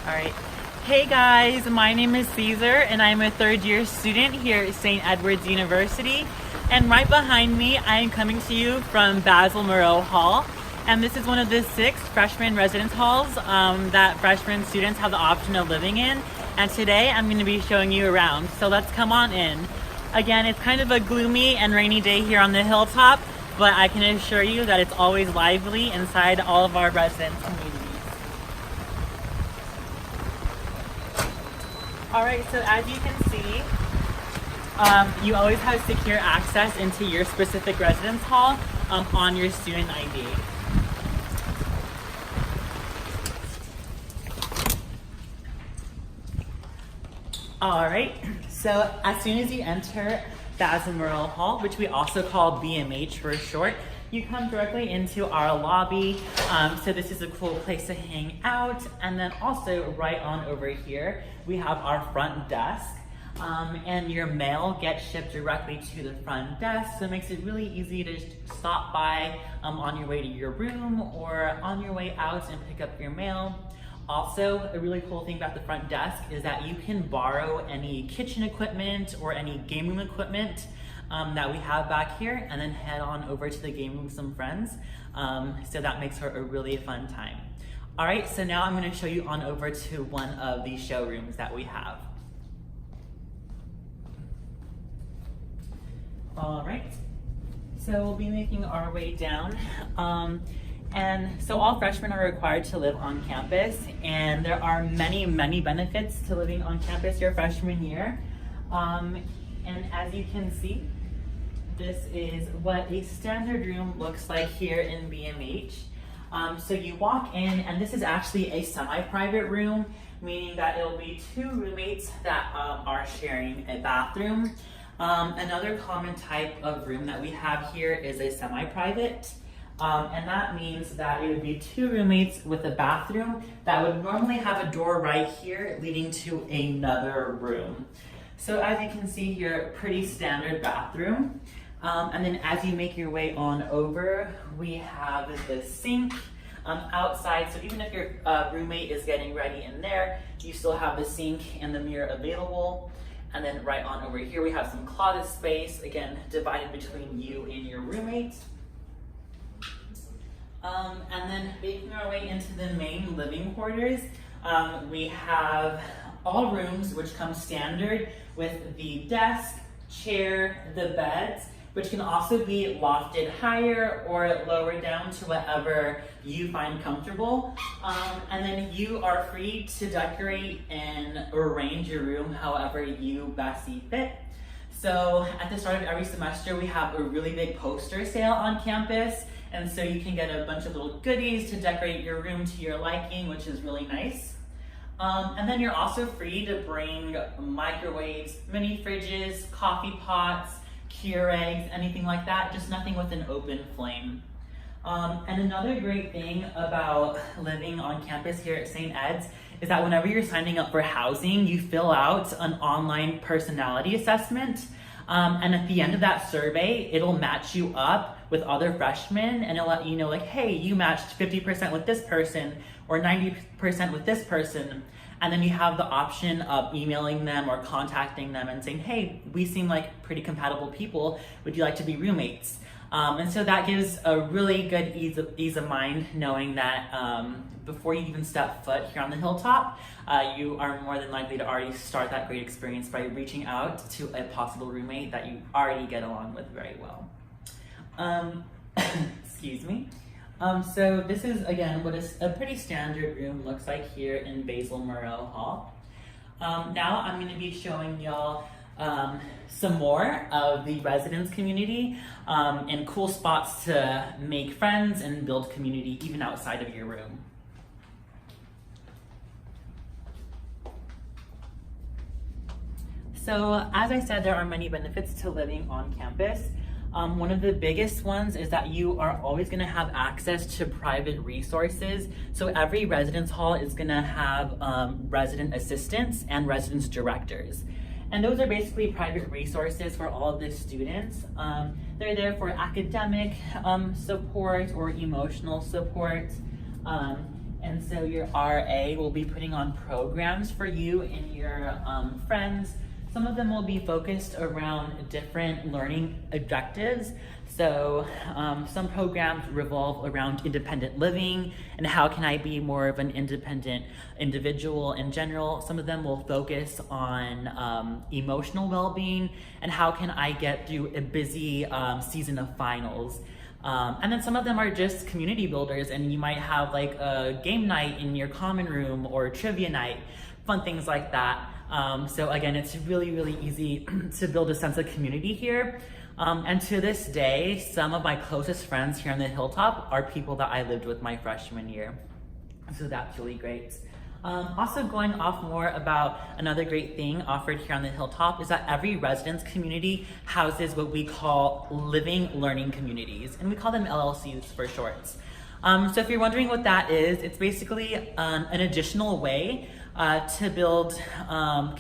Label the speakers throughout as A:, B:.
A: All right. Hey guys, my name is Caesar and I'm a third year student here at St. Edward's University. And right behind me, I am coming to you from Basil Moreau Hall. And this is one of the 6 freshman residence halls that freshman students have the option of living in. And today I'm going to be showing you around. So let's come on in. Again, it's kind of a gloomy and rainy day here on the Hilltop, but I can assure you that it's always lively inside all of our residence communities. Alright, so as you can see, you always have secure access into your specific residence hall on your student ID. Alright, so as soon as you enter Basil Moreau Hall, which we also call BMH for short, you come directly into our lobby. So this is a cool place to hang out. And then also right on over here, we have our front desk. And your mail gets shipped directly to the front desk. So it makes it really easy to stop by on your way to your room or on your way out and pick up your mail. Also, a really cool thing about the front desk is that you can borrow any kitchen equipment or any game room equipment that we have back here and then head on over to the game room with some friends. So that makes for a really fun time. All right, so now I'm going to show you on over to one of the showrooms that we have. All right, so we'll be making our way down. And so all freshmen are required to live on campus, and there are many, many benefits to living on campus your freshman year. And as you can see, this is what a standard room looks like here in BMH. So you walk in, and this is actually a semi-private room, meaning that it'll be 2 roommates that are sharing a bathroom. Another common type of room that we have here is a semi-private. And that means that it would be 2 roommates with a bathroom that would normally have a door right here leading to another room. So as you can see here, pretty standard bathroom. And then as you make your way on over, we have the sink outside. So even if your roommate is getting ready in there, you still have the sink and the mirror available. And then right on over here, we have some closet space, again, divided between you and your roommate. And then making our way into the main living quarters, we have all rooms which come standard with the desk, chair, the beds, which can also be lofted higher or lowered down to whatever you find comfortable. And then you are free to decorate and arrange your room however you best see fit. So at the start of every semester, we have a really big poster sale on campus. And so you can get a bunch of little goodies to decorate your room to your liking, which is really nice. And then you're also free to bring microwaves, mini fridges, coffee pots, Keurigs, anything like that, just nothing with an open flame. And another great thing about living on campus here at St. Ed's is that whenever you're signing up for housing, you fill out an online personality assessment. And at the end of that survey, it'll match you up with other freshmen and it'll let you know like, hey, you matched 50% with this person or 90% with this person. And then you have the option of emailing them or contacting them and saying, hey, we seem like pretty compatible people. Would you like to be roommates? And so that gives a really good ease of mind knowing that before you even step foot here on the Hilltop, you are more than likely to already start that great experience by reaching out to a possible roommate that you already get along with very well. Excuse me. So this is, again, what a pretty standard room looks like here in Basil Moreau Hall. Now I'm going to be showing y'all some more of the residence community and cool spots to make friends and build community even outside of your room. So as I said, there are many benefits to living on campus. One of the biggest ones is that you are always going to have access to private resources. So every residence hall is going to have resident assistants and residence directors. And those are basically private resources for all of the students. They're there for academic support or emotional support. And so your RA will be putting on programs for you and your friends. Some of them will be focused around different learning objectives. So some programs revolve around independent living and how can I be more of an independent individual in general. Some of them will focus on emotional well-being and how can I get through a busy season of finals. And then some of them are just community builders, and you might have like a game night in your common room or trivia night, fun things like that. So again, it's really, really easy to build a sense of community here. And to this day, some of my closest friends here on the Hilltop are people that I lived with my freshman year. So that's really great. Also going off more about another great thing offered here on the Hilltop is that every residence community houses what we call living learning communities, and we call them LLCs for short. So if you're wondering what that is, it's basically an additional way to build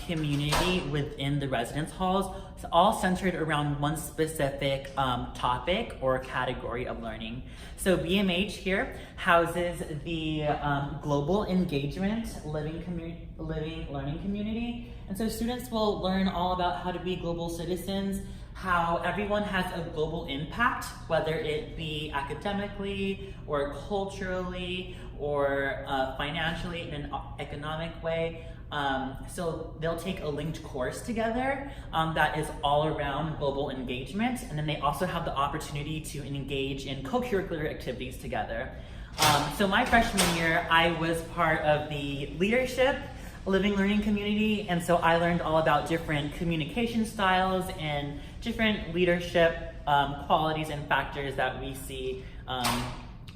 A: community within the residence halls. It's all centered around one specific topic or category of learning. So BMH here houses the Global Engagement Living Learning Community. And so students will learn all about how to be global citizens, how everyone has a global impact, whether it be academically or culturally or financially in an economic way. So they'll take a linked course together that is all around global engagement, and then they also have the opportunity to engage in co-curricular activities together. So my freshman year, I was part of the leadership living learning community, and so I learned all about different communication styles and different leadership qualities and factors that we see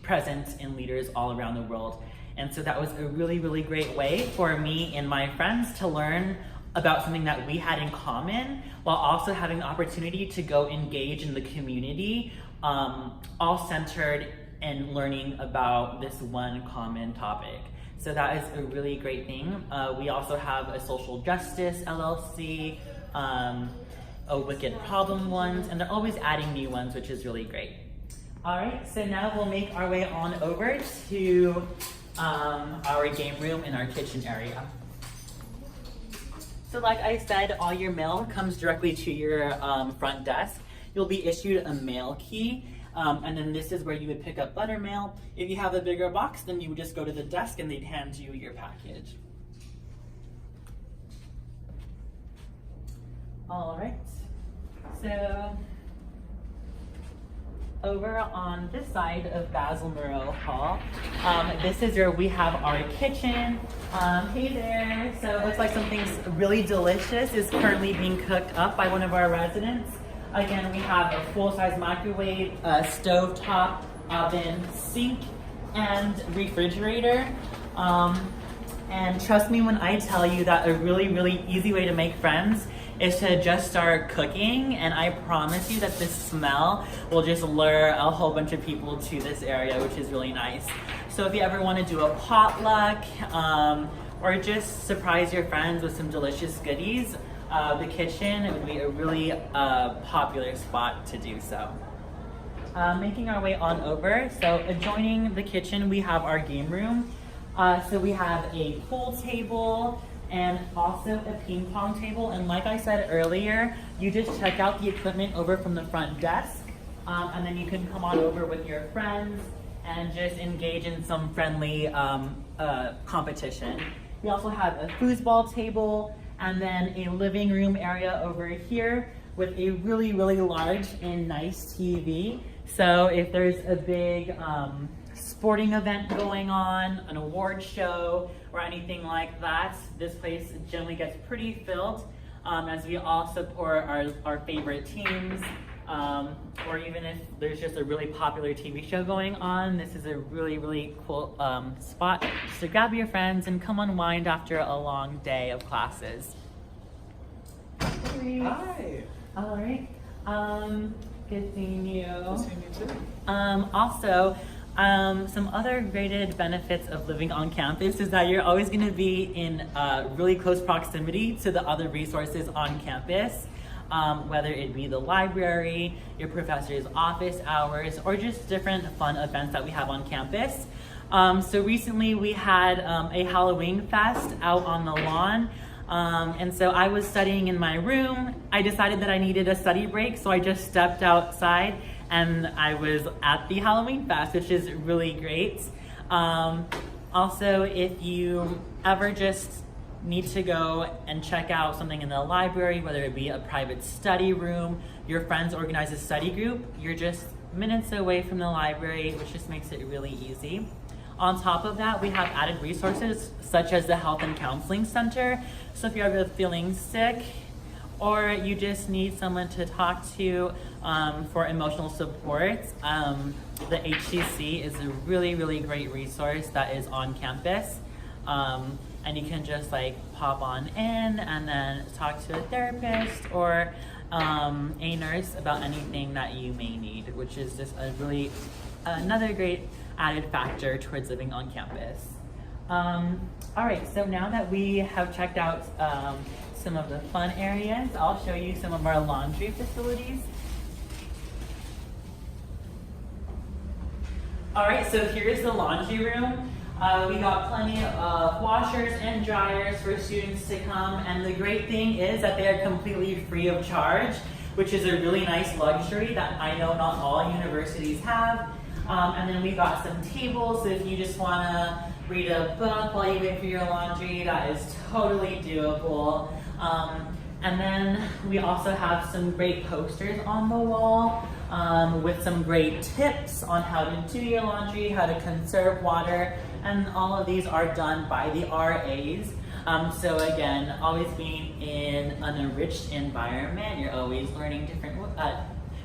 A: present in leaders all around the world. And so that was a really, really great way for me and my friends to learn about something that we had in common, while also having the opportunity to go engage in the community, all centered in learning about this one common topic. So that is a really great thing. We also have a social justice LLC, a wicked problem ones, and they're always adding new ones, which is really great. All right, so now we'll make our way on over to our game room and our kitchen area. So like I said, all your mail comes directly to your front desk. You'll be issued a mail key, and then this is where you would pick up letter mail. If you have a bigger box, then you would just go to the desk and they'd hand you your package. All right, so over on this side of Basil Moreau Hall, this is where we have our kitchen. Hey there. So it looks like something really delicious is currently being cooked up by one of our residents. Again, we have a full-size microwave, a stovetop, oven, sink, and refrigerator. And trust me when I tell you that a really, really easy way to make friends is to just start cooking, and I promise you that this smell will just lure a whole bunch of people to this area, which is really nice. So if you ever want to do a potluck or just surprise your friends with some delicious goodies, the kitchen, it would be a really popular spot to do so. Making our way on over, so adjoining the kitchen we have our game room. So we have a pool table and also a ping pong table, and like I said earlier, you just check out the equipment over from the front desk, and then you can come on over with your friends and just engage in some friendly competition. We also have a foosball table and then a living room area over here with a really, really large and nice TV. So if there's a big sporting event going on, an award show, or anything like that, this place generally gets pretty filled as we all support our favorite teams, or even if there's just a really popular TV show going on, this is a really, really cool spot just to grab your friends and come unwind after a long day of classes.
B: Hi.
A: All right. Good seeing you.
B: Good seeing you too.
A: Also, some other graded benefits of living on campus is that you're always going to be in really close proximity to the other resources on campus, whether it be the library, your professor's office hours, or just different fun events that we have on campus. So recently we had a Halloween fest out on the lawn. And so I was studying in my room. I decided that I needed a study break, so I just stepped outside and I was at the Halloween fest, which is really great. Also, if you ever just need to go and check out something in the library, whether it be a private study room, your friends organize a study group, you're just minutes away from the library, which just makes it really easy. On top of that, we have added resources such as the Health and Counseling Center. So if you're ever feeling sick or you just need someone to talk to for emotional support, the HCC is a really, really great resource that is on campus. And you can just like pop on in and then talk to a therapist or a nurse about anything that you may need, which is just a really another great added factor towards living on campus. All right, so now that we have checked out some of the fun areas, I'll show you some of our laundry facilities. All right, so here's the laundry room. We got plenty of washers and dryers for students to come, and the great thing is that they are completely free of charge, which is a really nice luxury that I know not all universities have. And then we got some tables, so if you just want to read a book while you wait for your laundry, that is totally doable. And then we also have some great posters on the wall with some great tips on how to do your laundry, how to conserve water, and all of these are done by the RAs. So again, always being in an enriched environment, you're always learning different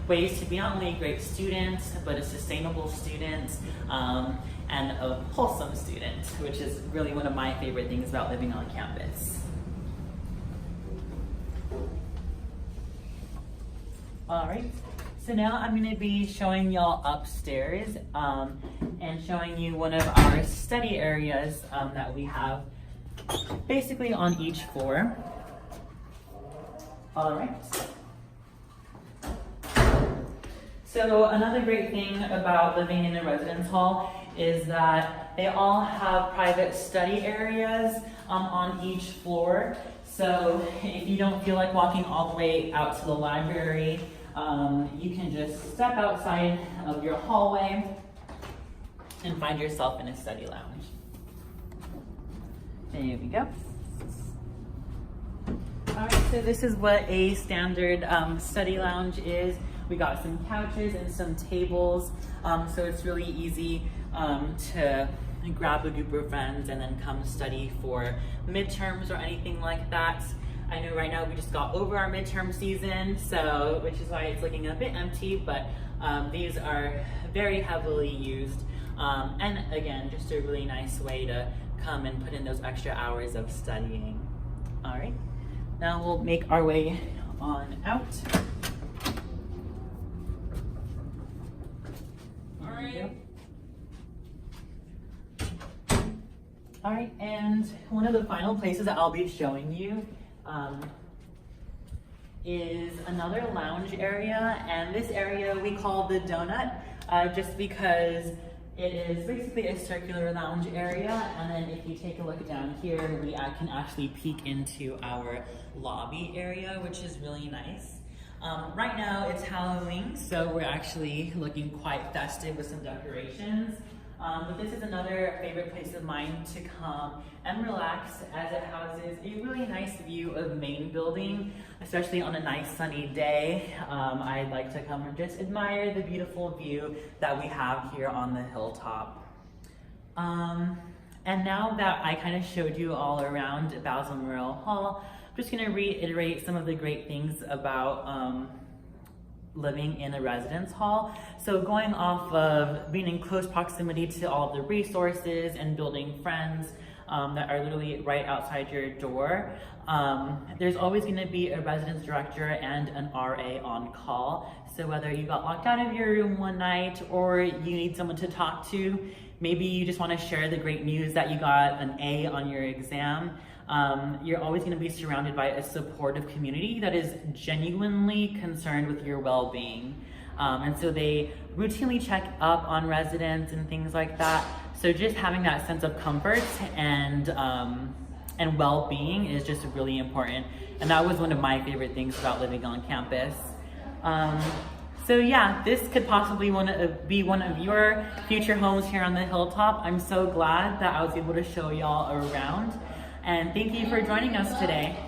A: ways to be not only a great student, but a sustainable student and a wholesome student, which is really one of my favorite things about living on campus. All right, so now I'm going to be showing y'all upstairs and showing you one of our study areas that we have basically on each floor. All right. So another great thing about living in a residence hall is that they all have private study areas on each floor. So if you don't feel like walking all the way out to the library, you can just step outside of your hallway and find yourself in a study lounge. There we go. All right, so this is what a standard study lounge is. We got some couches and some tables, so it's really easy to grab a group of friends and then come study for midterms or anything like that. I know right now we just got over our midterm season, so which is why it's looking a bit empty, but these are very heavily used. And again, just a really nice way to come and put in those extra hours of studying. All right, now we'll make our way on out. All right, and one of the final places that I'll be showing you is another lounge area, and this area we call the donut just because it is basically a circular lounge area, and then if you take a look down here, we can actually peek into our lobby area, which is really nice. Right now it's Halloween, so we're actually looking quite festive with some decorations. But this is another favorite place of mine to come and relax, as it houses a really nice view of main building, especially on a nice sunny day. I'd like to come and just admire the beautiful view that we have here on the hilltop. And now that I kind of showed you all around Basil Moreau Hall, I'm just going to reiterate some of the great things about living in a residence hall. So going off of being in close proximity to all of the resources and building friends that are literally right outside your door, there's always going to be a residence director and an RA on call. So whether you got locked out of your room one night or you need someone to talk to, maybe you just want to share the great news that you got an A on your exam, you're always going to be surrounded by a supportive community that is genuinely concerned with your well-being. And so they routinely check up on residents and things like that. So just having that sense of comfort and well-being is just really important. And that was one of my favorite things about living on campus. So yeah, this could possibly be one of your future homes here on the Hilltop. I'm so glad that I was able to show y'all around. And thank you for joining us today.